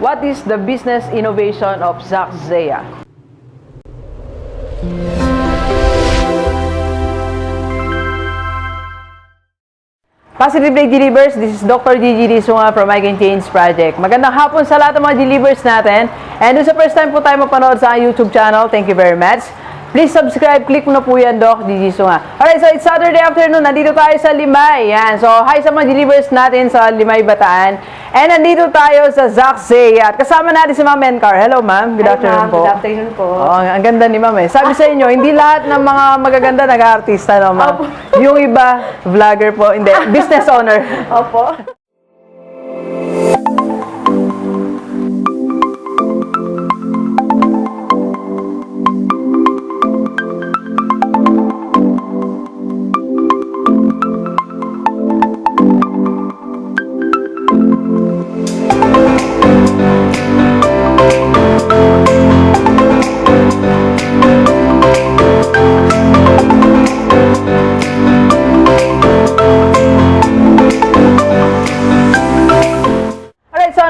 What is the business innovation of Zack Zea? Positive Day Delivers, this is Dr. Gigi Sunga from I Can Change Project. Magandang hapon sa lahat ng mga delivers natin. And dun sa first time po tayo mapanood sa YouTube channel, thank you very much. Please subscribe, click mo na po yan, Doc Gigi Sunga. Alright, so it's Saturday afternoon, nandito tayo sa Limay. Yan. So, hi sa mga delivers natin sa Limay, Bataan. And nandito tayo sa Zack Zea. At kasama natin si Ma'am Encar. Hello, Ma'am. Good afternoon po. Good afternoon po. Oh, ang ganda ni Ma'am eh. Sabi sa inyo, hindi lahat ng mga magaganda nag-artista, no, Ma'am? Yung iba, vlogger po. Hindi, business owner. Opo.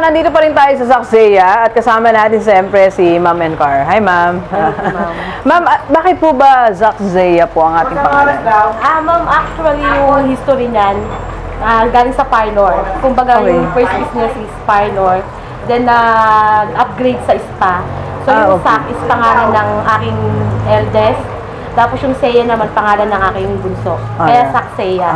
Nandito pa rin tayo sa Zack Zea at kasama natin siyempre si Ma'am Encar. Hi, Ma'am. Ma'am, bakit po ba Zack Zea po ang ating pangalan? Ma'am, actually yung history niyan, galing sa parlor. Kumbaga yung first business is parlor. Then, upgrade sa spa. So, yung Zack is pangalan ng aking eldest. Tapos yung Zea naman pangalan ng aking bunso. Kaya Zack Zea.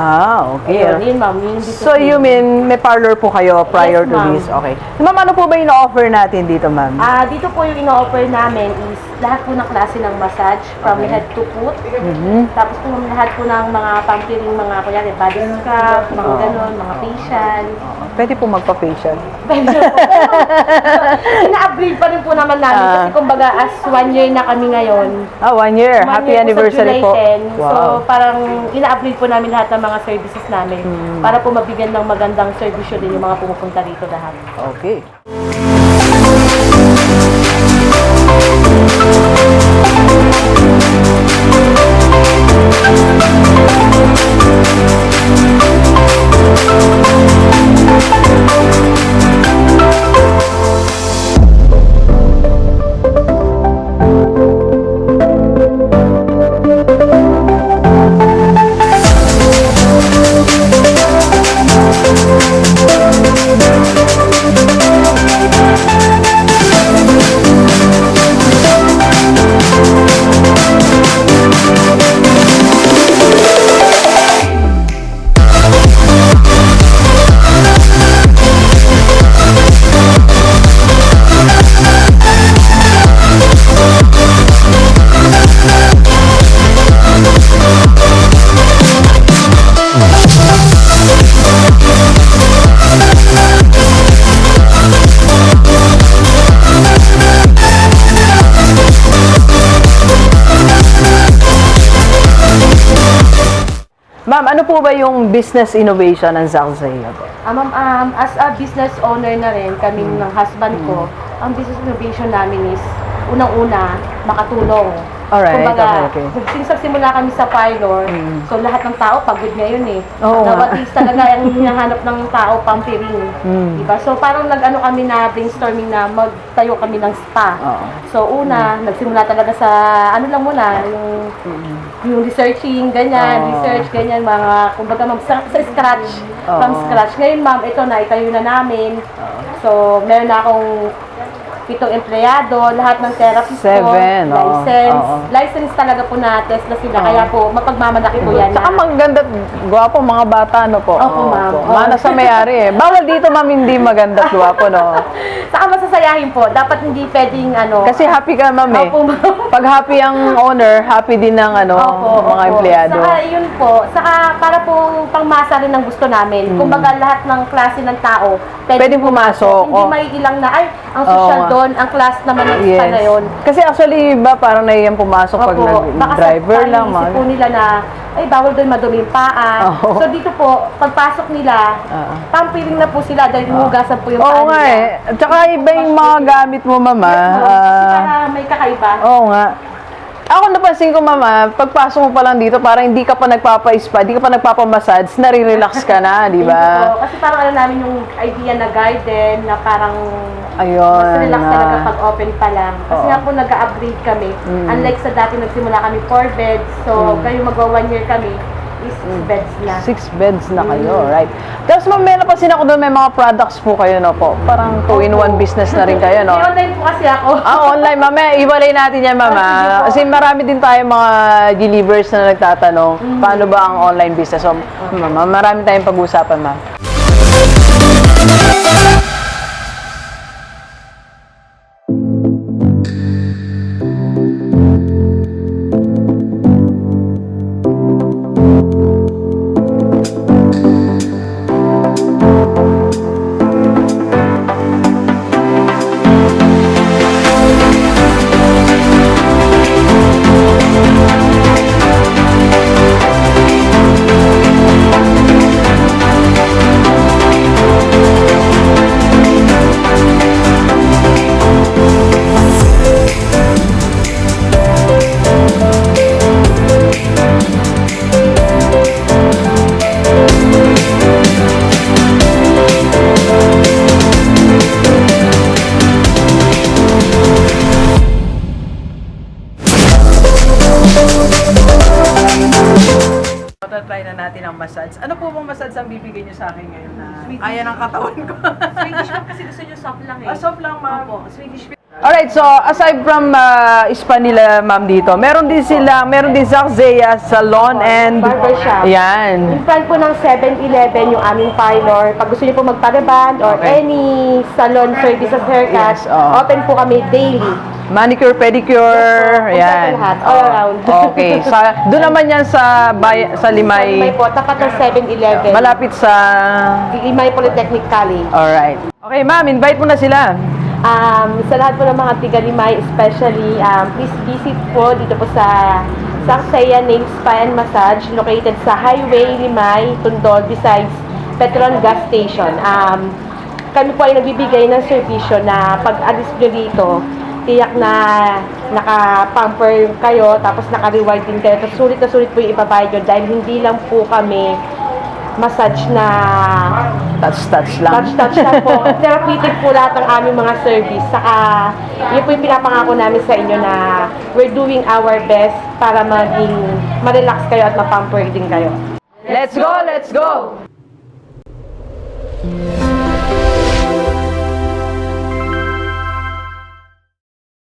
Okay. Ayun, ma'am. So you mean may parlor po kayo prior to this? Okay. Ma'am, ano po ba yung offer natin dito, ma'am? Dito po yung ino-offer namin is lahat po ng klase ng massage from head to foot. Tapos po lahat po ng mga pampering, mga kunyari, body scrub, mga ganon, mga facial. Pwede po magpa-facial. Pwede po. Ina-upgrade pa rin po naman namin kasi kumbaga as 1 year na kami ngayon. 1 year. Happy anniversary po. Wow. So parang ina-upgrade po namin lahat ng mga services namin para po mabigyan ng magandang servisyo din yung mga pumupunta dito lahat. Okay. Ma'am, ano po ba yung business innovation ng Zack Zea? Ma'am, as a business owner na rin, kaming ng husband ko, ang business innovation namin is, unang-una, makatulong. Alright, kumbaga, okay. Since nagsimula kami sa parlor, so lahat ng tao pagod ngayon eh. Oo nga. At least talaga ang hinahanap ng tao, pampering. Diba? So parang nag-ano kami na brainstorming na magtayo kami ng spa. So una, nagsimula talaga sa, ano lang muna, yung researching, ganyan, research, ganyan, mga, kumbaga sa scratch, from scratch. Ngayon ma'am, ito na, itayo na namin. So, meron na akong 7 empleyado, lahat ng therapist ko, license. License talaga po na test na sila, kaya po mapagmamalaki po yan. Saka maganda, gwapo mga bata, no po? Opo, ma'am. Mana sa may-ari eh. Bawal dito, ma'am, hindi maganda, gwapo, no? Saka masasayahin po, dapat hindi pwedeng ano. Kasi happy ka, ma'am eh. Opo, ma'am. Pag happy ang owner, happy din ng mga empleyado. Saka yun po, saka para po pangmasa rin ng gusto namin. Kumbaga lahat ng klase ng tao pwedeng pumasok. Hindi may ilang na, ay, ang social doon, ang class naman ng spa na yun. Kasi actually, iba parang nahiyang pumasok pag nag-driver lang. Baka sa nila na, ay, bawal doon madumi yung paa. So dito po, pagpasok nila, pampiling na po sila dahil hinugasan po yung paa nila. Oo nga eh. Tsaka iba yung mga gamit mo, mama. Para may kakaiba. Oo nga. Ako napansin ko, mama, pagpasok mo pa lang dito, parang hindi ka pa nagpapa-spa, hindi ka pa nagpapa-massage, nare-relax ka na, di Thank you ba? po. Kasi parang namin yung idea na garden na parang Ayun. mas relax talaga pag open pa lang. Kasi Oo. nga po nag-upgrade kami. Unlike sa dati nagsimula kami 4 beds. So, kayo magwa 1 year kami is 6 beds na. 6 beds na kayo, right? Tapos ma'am, may napansin ako doon, may mga products po kayo, no po? Parang 2-in-1 business na rin kayo, no? May online po kasi ako. Online, mama. Iwalay natin yan, mama. Sige po. Kasi marami din tayo mga delivers na nagtatanong, paano ba ang online business? So, mama, marami tayong pag-uusapan, ma'am. Try na natin ang massage. Ano po bang massage ang bibigay niyo sa akin ngayon na kaya ng katawan ko? Swedish ma'am kasi gusto nyo soft lang eh. Soft lang, ma'am. Opo, Swedish. Alright, so aside from spa nila, ma'am, dito, meron din Zack Zea Salon and Barbershop. Yan. In front po ng 7-Eleven yung aming parlor. Pag gusto niyo po magpa-reband or Okay. any salon services haircut, Yes, oo. open po kami daily. Manicure, pedicure, Yes, po. yan. Kompleto lahat, all around. Okay. Doon naman yan sa Limay, May po, tapat ng 7-Eleven. malapit sa... Limay Polytechnic College. Alright. Okay, ma'am, invite mo na sila. Sa lahat po ng mga tiga Limay, especially, please visit po dito po sa Zack Zea Nail Spa and Massage, located sa Highway Limay, Tundol, besides Petron Gas Station. Kami po ay nagbibigay ng servisyo na pag-alis nyo dito, tiyak na naka-pamper kayo, tapos naka-reward din kayo. Tapos sulit na sulit po yung ibabayad nyo dahil hindi lang po kami massage na Touch lang. touch lang po. Therapeutic po lahat ng aming mga service. Saka, yun po yung pinapangako namin sa inyo na we're doing our best para maging ma-relax kayo at ma-pamper din kayo. Let's go!